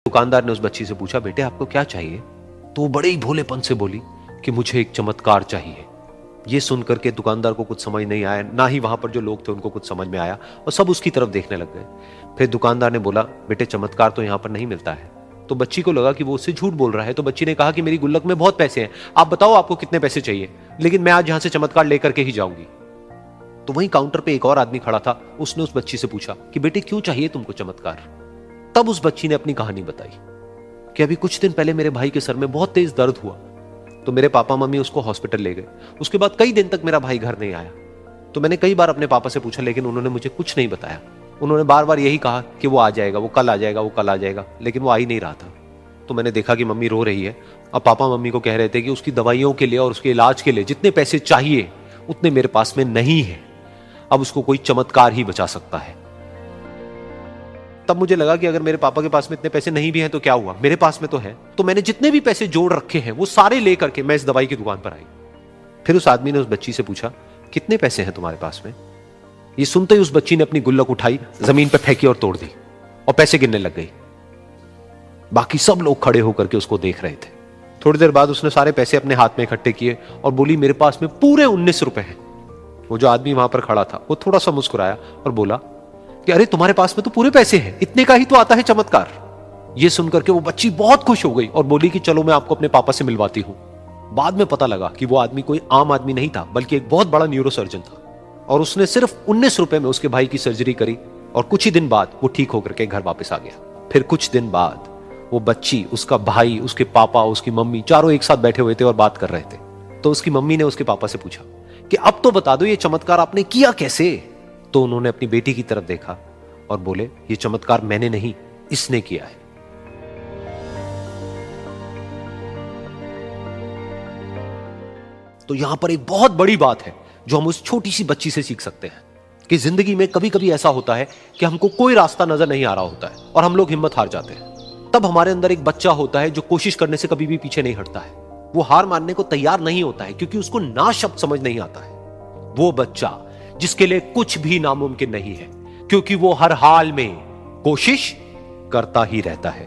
दुकानदार ने उस बच्ची से पूछा, बेटे आपको क्या चाहिए? तो वो बड़े ही भोलेपन से बोली कि मुझे एक चमत्कार चाहिए। ये सुनकर के दुकानदार को कुछ समझ नहीं आया, ना ही वहां पर जो लोग थे उनको कुछ समझ में आया, और सब उसकी तरफ देखने लग गए। फिर दुकानदार ने बोला, बेटे चमत्कार तो यहां पर नहीं मिलता है। तो बच्ची को लगा कि वो उससे झूठ बोल रहा है, तो बच्ची ने कहा कि मेरी गुल्लक में बहुत पैसे हैं, आप बताओ आपको कितने पैसे चाहिए, लेकिन मैं आज यहां से चमत्कार लेकर के ही जाऊंगी। तो वहीं काउंटर पे एक और आदमी खड़ा था, उसने उस बच्ची से पूछा कि बेटे क्यों चाहिए तुमको चमत्कार? तब उस बच्ची ने अपनी कहानी बताई कि अभी कुछ दिन पहले मेरे भाई के सर में बहुत तेज दर्द हुआ, तो मेरे पापा मम्मी उसको हॉस्पिटल ले गए। उसके बाद कई दिन तक मेरा भाई घर नहीं आया। तो मैंने कई बार अपने पापा से पूछा, लेकिन उन्होंने मुझे कुछ नहीं बताया। उन्होंने बार बार यही कहा कि वो आ जाएगा, वो कल आ जाएगा, वो कल आ जाएगा, लेकिन वो आ ही नहीं रहा था। तो मैंने देखा कि मम्मी रो रही है। अब पापा मम्मी को कह रहे थे कि उसकी दवाइयों के लिए और उसके इलाज के लिए जितने पैसे चाहिए उतने मेरे पास में नहीं है, अब उसको कोई चमत्कार ही बचा सकता है। तब मुझे लगा कि अगर मेरे पापा के पास में इतने पैसे नहीं भी हैं तो क्या हुआ, मेरे पास में तो है। तो मैंने जितने भी पैसे जोड़ रखे हैं वो सारे लेकर के मैं इस दवाई की दुकान पर आई। फिर उस आदमी ने उस बच्ची से पूछा, कितने पैसे हैं तुम्हारे पास में? ये सुनते ही उस बच्ची ने अपनी गुल्लक उठाई, जमीन पर फेंकी और तोड़ दी, और पैसे गिनने लग गई। बाकी सब लोग खड़े होकर के उसको देख रहे थे। थोड़ी देर बाद उसने सारे पैसे अपने हाथ में इकट्ठे किए और बोली, मेरे पास में पूरे 19 रुपए हैं। वो जो आदमी वहां पर खड़ा था वो थोड़ा सा मुस्कुराया और बोला कि अरे तुम्हारे पास में तो पूरे पैसे हैं, इतने का ही तो आता है चमत्कार। ये सुनकर के वो बच्ची बहुत खुश हो गई और बोली कि चलो मैं आपको अपने पापा से मिलवाती हूं। बाद में पता लगा कि वो आदमी कोई आम आदमी नहीं था, बल्कि एक बहुत बड़ा न्यूरोसर्जन था, और उसने सिर्फ 19 रुपए में उसके भाई की सर्जरी करी, और कुछ ही दिन बाद वो ठीक होकर के घर वापस आ गया। फिर कुछ दिन बाद वो बच्ची, उसका भाई, उसके पापा, उसकी मम्मी, चारों एक साथ बैठे हुए थे और बात कर रहे थे। तो उसकी मम्मी ने उसके पापा से पूछा कि अब तो बता दो ये चमत्कार आपने किया कैसे? तो उन्होंने अपनी बेटी की तरफ देखा और बोले, ये चमत्कार मैंने नहीं, इसने किया है। तो यहां पर एक बहुत बड़ी बात है जो हम उस छोटी सी बच्ची से सीख सकते हैं कि जिंदगी में कभी कभी ऐसा होता है कि हमको कोई रास्ता नजर नहीं आ रहा होता है और हम लोग हिम्मत हार जाते हैं। तब हमारे अंदर एक बच्चा होता है जो कोशिश करने से कभी भी पीछे नहीं हटता है। वो हार मानने को तैयार नहीं होता है क्योंकि उसको ना शब्द समझ नहीं आता है। वो बच्चा जिसके लिए कुछ भी नामुमकिन नहीं है, क्योंकि वो हर हाल में कोशिश करता ही रहता है।